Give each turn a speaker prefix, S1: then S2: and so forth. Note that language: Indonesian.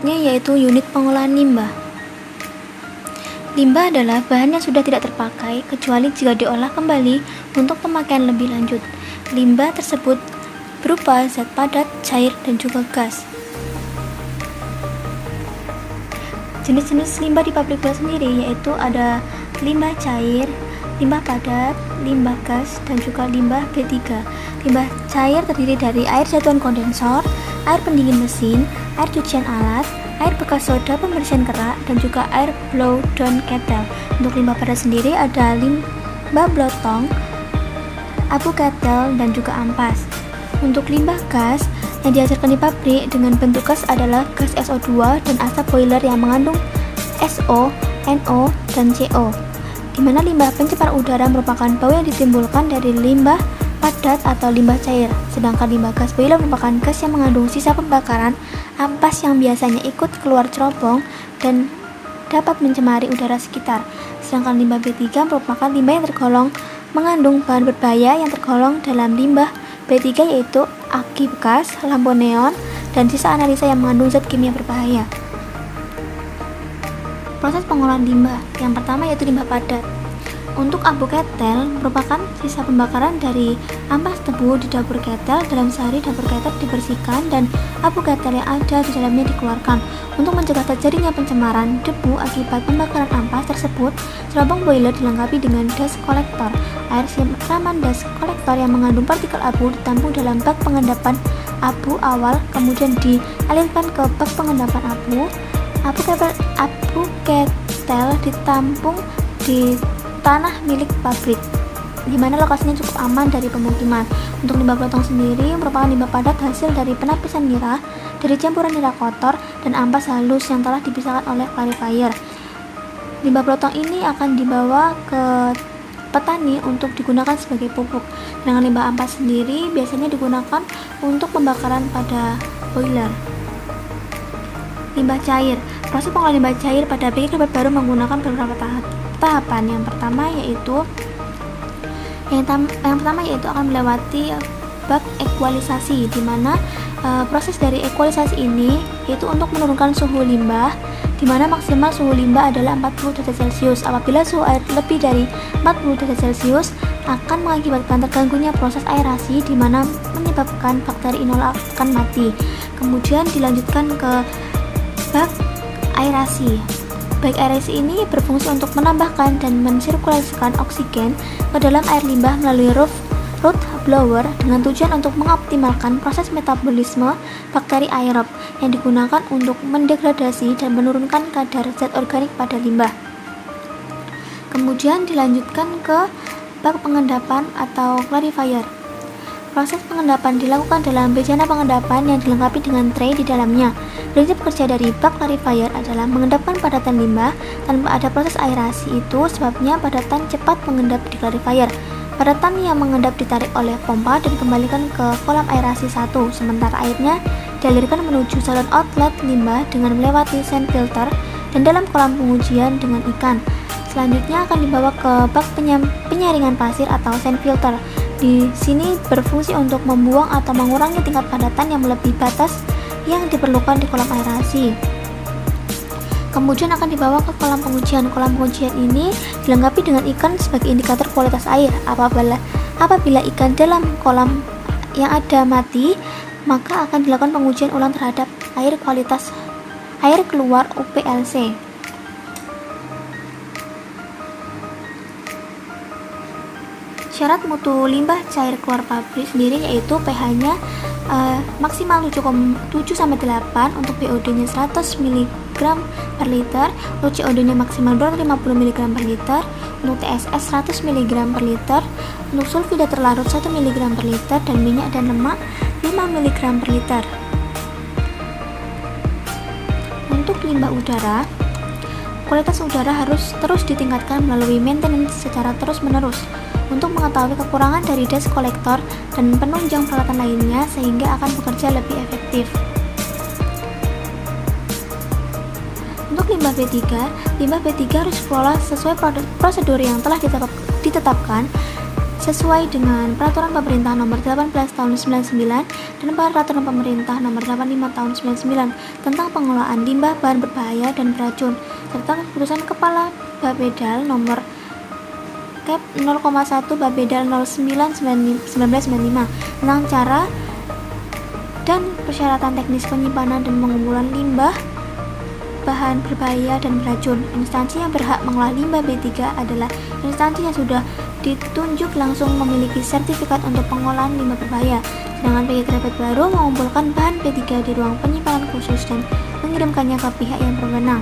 S1: selanjutnya yaitu unit pengolahan limbah. Limbah adalah bahan yang sudah tidak terpakai kecuali jika diolah kembali untuk pemakaian lebih lanjut. Limbah tersebut berupa zat padat, cair, dan juga gas. Jenis-jenis limbah di pabrik gula sendiri yaitu ada limbah cair, limbah padat, limbah gas, dan juga limbah B3. Limbah cair terdiri dari air jatuhan kondensor, air pendingin mesin, air cucian alat, air bekas soda pembersihan kerak, dan juga air blow down kettle. Untuk limbah padat sendiri ada limbah blotong, abu kettle, dan juga ampas. Untuk limbah gas yang dihasilkan di pabrik dengan bentuk gas adalah gas SO2 dan asap boiler yang mengandung SO, NO, dan CO, di mana limbah pencemar udara merupakan bau yang ditimbulkan dari limbah padat atau limbah cair, sedangkan limbah gas boiler merupakan gas yang mengandung sisa pembakaran ampas yang biasanya ikut keluar cerobong dan dapat mencemari udara sekitar. Sedangkan limbah B3 merupakan limbah yang tergolong mengandung bahan berbahaya yang tergolong dalam limbah B3 yaitu aki bekas, lampu neon, dan sisa analisa yang mengandung zat kimia berbahaya. Proses pengolahan limbah yang pertama yaitu limbah padat. Untuk abu ketel merupakan sisa pembakaran dari ampas tebu di dapur ketel. Dalam sehari dapur ketel dibersihkan dan abu ketel yang ada di dalamnya dikeluarkan. Untuk mencegah terjadinya pencemaran debu akibat pembakaran ampas tersebut, cerobong boiler dilengkapi dengan dust collector. Air siraman dust collector yang mengandung partikel abu ditampung dalam bak pengendapan abu awal, kemudian dialirkan ke bak pengendapan abu. Abu ketel ditampung di tanah milik pabrik, di mana lokasinya cukup aman dari pemukiman. Untuk limbah blotong sendiri merupakan limbah padat hasil dari penapisan nira, dari campuran nira kotor dan ampas halus yang telah dipisahkan oleh clarifier. Limbah blotong ini akan dibawa ke petani untuk digunakan sebagai pupuk. Dengan limbah ampas sendiri biasanya digunakan untuk pembakaran pada boiler. Limbah cair. Proses pengolahan limbah cair pada pabrik baru menggunakan beberapa tahapan. Yang pertama yaitu akan melewati bak ekualisasi, di mana proses dari ekualisasi ini yaitu untuk menurunkan suhu limbah, di mana maksimal suhu limbah adalah 40 derajat Celcius. Apabila suhu air lebih dari 40 derajat Celcius akan mengakibatkan terganggunya proses aerasi, di mana menyebabkan bakteri inola akan mati. Kemudian dilanjutkan ke bak aerasi. Bak aerasi ini berfungsi untuk menambahkan dan mensirkulasikan oksigen ke dalam air limbah melalui root blower dengan tujuan untuk mengoptimalkan proses metabolisme bakteri aerob yang digunakan untuk mendegradasi dan menurunkan kadar zat organik pada limbah. Kemudian dilanjutkan ke bak pengendapan atau clarifier. Proses pengendapan dilakukan dalam bejana pengendapan yang dilengkapi dengan tray di dalamnya. Prinsip kerja dari bak clarifier adalah mengendapkan padatan limbah tanpa ada proses aerasi. Itu sebabnya padatan cepat mengendap di clarifier. Padatan yang mengendap ditarik oleh pompa dan dikembalikan ke kolam aerasi 1, sementara airnya dialirkan menuju saluran outlet limbah dengan melewati sand filter dan dalam kolam pengujian dengan ikan. Selanjutnya akan dibawa ke bak penyaringan pasir atau sand filter. Di sini berfungsi untuk membuang atau mengurangi tingkat padatan yang melebihi batas yang diperlukan di kolam aerasi. Kemudian akan dibawa ke kolam pengujian. Kolam pengujian ini dilengkapi dengan ikan sebagai indikator kualitas air. Apabila ikan dalam kolam yang ada mati, maka akan dilakukan pengujian ulang terhadap kualitas air keluar UPLC. Syarat mutu limbah cair keluar pabrik sendiri yaitu pH-nya maksimal 7,8, untuk BOD-nya 100 mg per liter, untuk COD-nya maksimal 250 mg per liter, untuk TSS 100 mg per liter, untuk sulfida terlarut 1 mg per liter, dan minyak dan lemak 5 mg per liter. Untuk limbah udara, kualitas udara harus terus ditingkatkan melalui maintenance secara terus-menerus untuk mengetahui kekurangan dari dust collector dan penunjang peralatan lainnya sehingga akan bekerja lebih efektif. Untuk limbah B3 harus dikelola sesuai prosedur yang telah ditetapkan sesuai dengan Peraturan Pemerintah Nomor 18 Tahun 99 dan Peraturan Pemerintah Nomor 85 Tahun 99 tentang pengelolaan limbah bahan berbahaya dan beracun, serta Keputusan Kepala Bapedal Nomor Kep 0,1 Bapedal 09/1995 tentang cara dan persyaratan teknis penyimpanan dan pengumpulan limbah bahan berbahaya dan beracun. Instansi yang berhak mengolah limbah B3 adalah instansi yang sudah ditunjuk langsung memiliki sertifikat untuk pengolahan limbah berbahaya. Sedangkan PG Kerabat Baru mengumpulkan bahan B3 di ruang penyimpanan khusus dan mengirimkannya ke pihak yang berwenang.